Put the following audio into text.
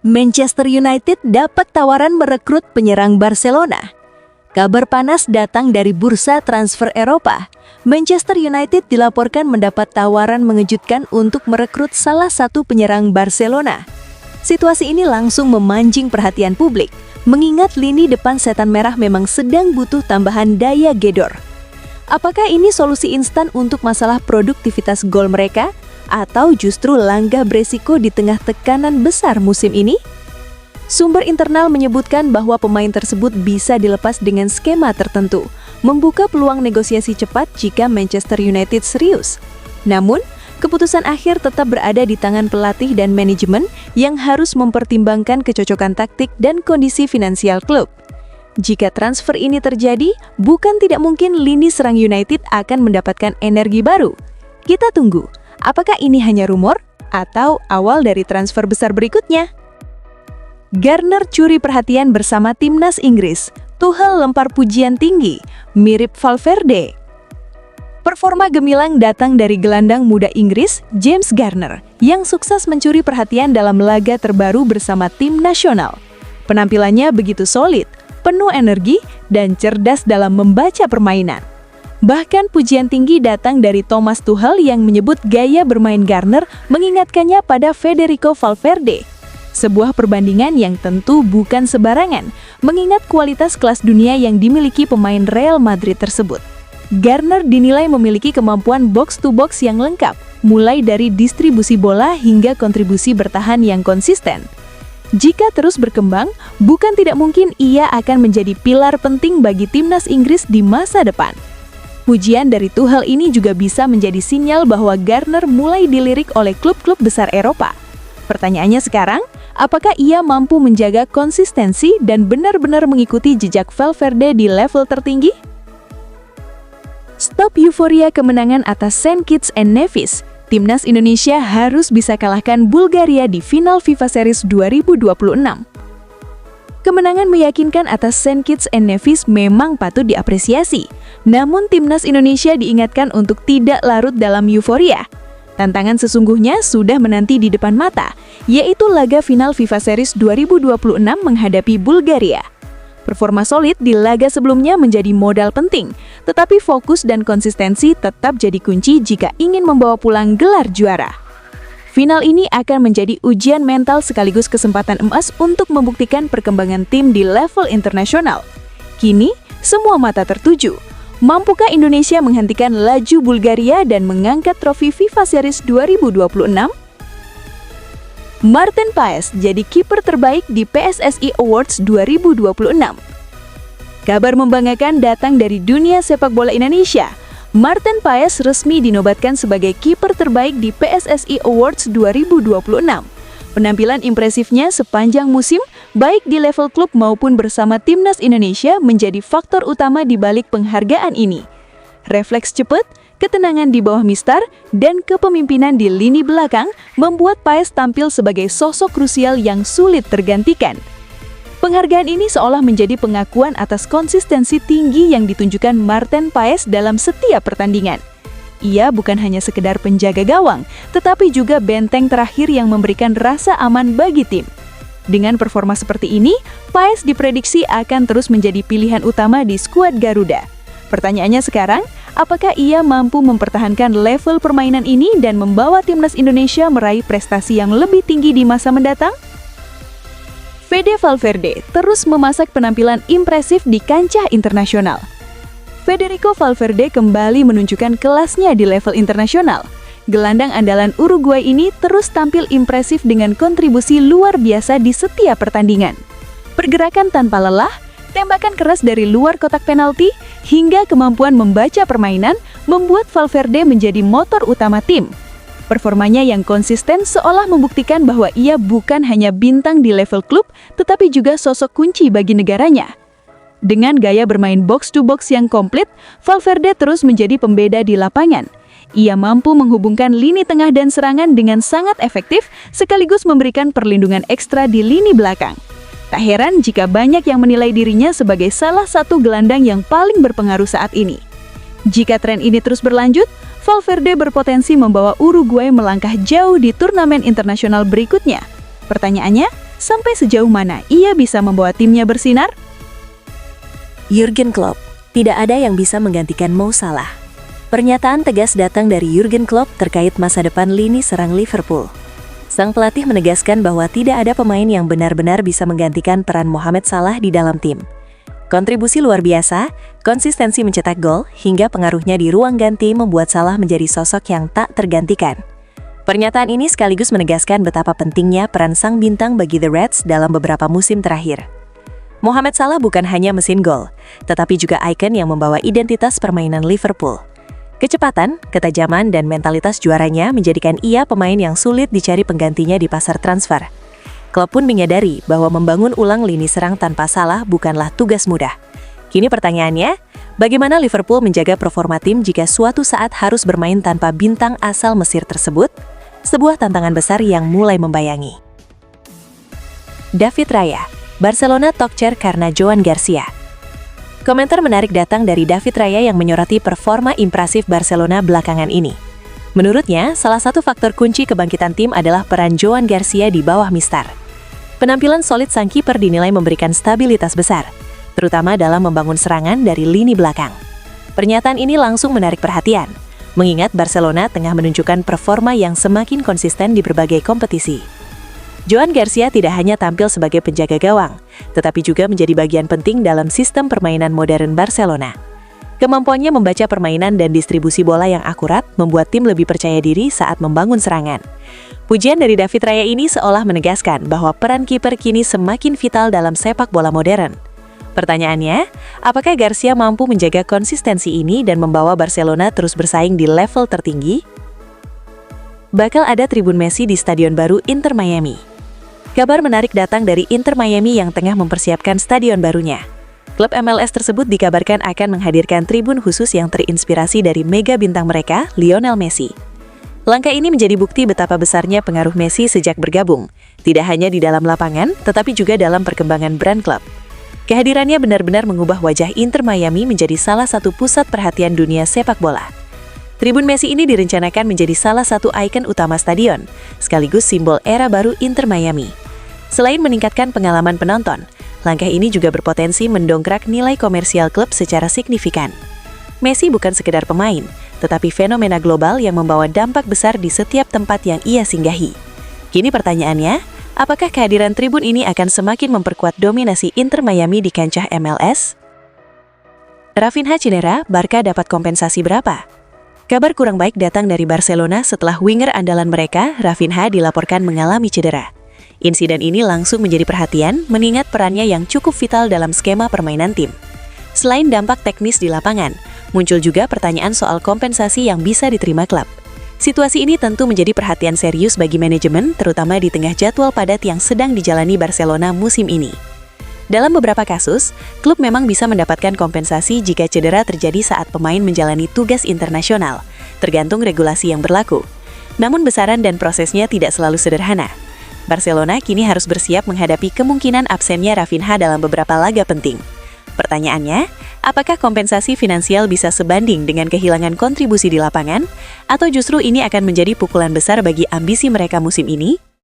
Manchester United dapat tawaran merekrut penyerang Barcelona. Kabar panas datang dari bursa transfer Eropa. Manchester United dilaporkan mendapat tawaran mengejutkan untuk merekrut salah satu penyerang Barcelona. Situasi ini langsung memancing perhatian publik, mengingat lini depan setan merah memang sedang butuh tambahan daya gedor. Apakah ini solusi instan untuk masalah produktivitas gol mereka? Atau justru langkah beresiko di tengah tekanan besar musim ini? Sumber internal menyebutkan bahwa pemain tersebut bisa dilepas dengan skema tertentu, membuka peluang negosiasi cepat jika Manchester United serius. Namun, keputusan akhir tetap berada di tangan pelatih dan manajemen yang harus mempertimbangkan kecocokan taktik dan kondisi finansial klub. Jika transfer ini terjadi, bukan tidak mungkin lini serang United akan mendapatkan energi baru. Kita tunggu. Apakah ini hanya rumor atau awal dari transfer besar berikutnya? Garner curi perhatian bersama timnas Inggris. Tuchel lempar pujian tinggi, mirip Valverde. Performa gemilang datang dari gelandang muda Inggris, James Garner, yang sukses mencuri perhatian dalam laga terbaru bersama tim nasional. Penampilannya begitu solid, penuh energi, dan cerdas dalam membaca permainan. Bahkan pujian tinggi datang dari Thomas Tuchel yang menyebut gaya bermain Garner mengingatkannya pada Federico Valverde. Sebuah perbandingan yang tentu bukan sembarangan, mengingat kualitas kelas dunia yang dimiliki pemain Real Madrid tersebut. Garner dinilai memiliki kemampuan box-to-box yang lengkap, mulai dari distribusi bola hingga kontribusi bertahan yang konsisten. Jika terus berkembang, bukan tidak mungkin ia akan menjadi pilar penting bagi timnas Inggris di masa depan. Pujian dari Tuchel ini juga bisa menjadi sinyal bahwa Garner mulai dilirik oleh klub-klub besar Eropa. Pertanyaannya sekarang, apakah ia mampu menjaga konsistensi dan benar-benar mengikuti jejak Valverde di level tertinggi? Stop euforia kemenangan atas St. Kitts and Nevis. Timnas Indonesia harus bisa kalahkan Bulgaria di final FIFA Series 2026. Kemenangan meyakinkan atas St. Kitts and Nevis memang patut diapresiasi. Namun timnas Indonesia diingatkan untuk tidak larut dalam euforia. Tantangan sesungguhnya sudah menanti di depan mata, yaitu laga final FIFA Series 2026 menghadapi Bulgaria. Performa solid di laga sebelumnya menjadi modal penting, tetapi fokus dan konsistensi tetap jadi kunci jika ingin membawa pulang gelar juara. Final ini akan menjadi ujian mental sekaligus kesempatan emas untuk membuktikan perkembangan tim di level internasional. Kini, semua mata tertuju. Mampukah Indonesia menghentikan laju Bulgaria dan mengangkat trofi FIFA Series 2026? Martin Paes jadi kiper terbaik di PSSI Awards 2026. Kabar membanggakan datang dari dunia sepak bola Indonesia. Martin Paes resmi dinobatkan sebagai kiper terbaik di PSSI Awards 2026. Penampilan impresifnya sepanjang musim, baik di level klub maupun bersama timnas Indonesia menjadi faktor utama di balik penghargaan ini. Refleks cepat, ketenangan di bawah mistar, dan kepemimpinan di lini belakang membuat Paes tampil sebagai sosok krusial yang sulit tergantikan. Penghargaan ini seolah menjadi pengakuan atas konsistensi tinggi yang ditunjukkan Martin Paes dalam setiap pertandingan. Ia bukan hanya sekedar penjaga gawang, tetapi juga benteng terakhir yang memberikan rasa aman bagi tim. Dengan performa seperti ini, Paes diprediksi akan terus menjadi pilihan utama di skuad Garuda. Pertanyaannya sekarang, apakah ia mampu mempertahankan level permainan ini dan membawa timnas Indonesia meraih prestasi yang lebih tinggi di masa mendatang? Fede Valverde terus memasak penampilan impresif di kancah internasional. Federico Valverde kembali menunjukkan kelasnya di level internasional. Gelandang andalan Uruguay ini terus tampil impresif dengan kontribusi luar biasa di setiap pertandingan. Pergerakan tanpa lelah, tembakan keras dari luar kotak penalti, hingga kemampuan membaca permainan membuat Valverde menjadi motor utama tim. Performanya yang konsisten seolah membuktikan bahwa ia bukan hanya bintang di level klub, tetapi juga sosok kunci bagi negaranya. Dengan gaya bermain box-to-box yang komplit, Valverde terus menjadi pembeda di lapangan. Ia mampu menghubungkan lini tengah dan serangan dengan sangat efektif, sekaligus memberikan perlindungan ekstra di lini belakang. Tak heran jika banyak yang menilai dirinya sebagai salah satu gelandang yang paling berpengaruh saat ini. Jika tren ini terus berlanjut, Valverde berpotensi membawa Uruguay melangkah jauh di turnamen internasional berikutnya. Pertanyaannya, Sampai sejauh mana ia bisa membawa timnya bersinar? Jurgen Klopp, tidak ada yang bisa menggantikan Mo Salah. Pernyataan tegas datang dari Jurgen Klopp terkait masa depan lini serang Liverpool. Sang pelatih menegaskan bahwa tidak ada pemain yang benar-benar bisa menggantikan peran Mohamed Salah di dalam tim. Kontribusi luar biasa, konsistensi mencetak gol, hingga pengaruhnya di ruang ganti membuat Salah menjadi sosok yang tak tergantikan. Pernyataan ini sekaligus menegaskan betapa pentingnya peran sang bintang bagi The Reds dalam beberapa musim terakhir. Mohamed Salah bukan hanya mesin gol, tetapi juga ikon yang membawa identitas permainan Liverpool. Kecepatan, ketajaman, dan mentalitas juaranya menjadikan ia pemain yang sulit dicari penggantinya di pasar transfer. Klopp pun menyadari bahwa membangun ulang lini serang tanpa Salah bukanlah tugas mudah. Kini pertanyaannya, bagaimana Liverpool menjaga performa tim jika suatu saat harus bermain tanpa bintang asal Mesir tersebut? Sebuah tantangan besar yang mulai membayangi. David Raya, Barcelona tokcer karena Joan Garcia. Komentar menarik datang dari David Raya yang menyoroti performa impresif Barcelona belakangan ini. Menurutnya, salah satu faktor kunci kebangkitan tim adalah peran Joan Garcia di bawah Mistar. Penampilan solid sang kiper dinilai memberikan stabilitas besar, terutama dalam membangun serangan dari lini belakang. Pernyataan ini langsung menarik perhatian, mengingat Barcelona tengah menunjukkan performa yang semakin konsisten di berbagai kompetisi. Joan Garcia tidak hanya tampil sebagai penjaga gawang, tetapi juga menjadi bagian penting dalam sistem permainan modern Barcelona. Kemampuannya membaca permainan dan distribusi bola yang akurat membuat tim lebih percaya diri saat membangun serangan. Pujian dari David Raya ini seolah menegaskan bahwa peran kiper kini semakin vital dalam sepak bola modern. Pertanyaannya, apakah Garcia mampu menjaga konsistensi ini dan membawa Barcelona terus bersaing di level tertinggi? Bakal ada tribun Messi di Stadion baru Inter Miami. Kabar menarik datang dari Inter Miami yang tengah mempersiapkan stadion barunya. Klub MLS tersebut dikabarkan akan menghadirkan tribun khusus yang terinspirasi dari mega bintang mereka, Lionel Messi. Langkah ini menjadi bukti betapa besarnya pengaruh Messi sejak bergabung, tidak hanya di dalam lapangan, tetapi juga dalam perkembangan brand klub. Kehadirannya benar-benar mengubah wajah Inter Miami menjadi salah satu pusat perhatian dunia sepak bola. Tribun Messi ini direncanakan menjadi salah satu ikon utama stadion, sekaligus simbol era baru Inter Miami. Selain meningkatkan pengalaman penonton, langkah ini juga berpotensi mendongkrak nilai komersial klub secara signifikan. Messi bukan sekedar pemain, tetapi fenomena global yang membawa dampak besar di setiap tempat yang ia singgahi. Kini pertanyaannya, apakah kehadiran tribun ini akan semakin memperkuat dominasi Inter Miami di kancah MLS? Rafinha cedera, Barca dapat kompensasi berapa? Kabar kurang baik datang dari Barcelona setelah winger andalan mereka, Rafinha, dilaporkan mengalami cedera. Insiden ini langsung menjadi perhatian mengingat perannya yang cukup vital dalam skema permainan tim. Selain dampak teknis di lapangan, muncul juga pertanyaan soal kompensasi yang bisa diterima klub. Situasi ini tentu menjadi perhatian serius bagi manajemen, terutama di tengah jadwal padat yang sedang dijalani Barcelona musim ini. Dalam beberapa kasus, klub memang bisa mendapatkan kompensasi jika cedera terjadi saat pemain menjalani tugas internasional, tergantung regulasi yang berlaku. Namun besaran dan prosesnya tidak selalu sederhana. Barcelona kini harus bersiap menghadapi kemungkinan absennya Rafinha dalam beberapa laga penting. Pertanyaannya, apakah kompensasi finansial bisa sebanding dengan kehilangan kontribusi di lapangan, atau justru ini akan menjadi pukulan besar bagi ambisi mereka musim ini?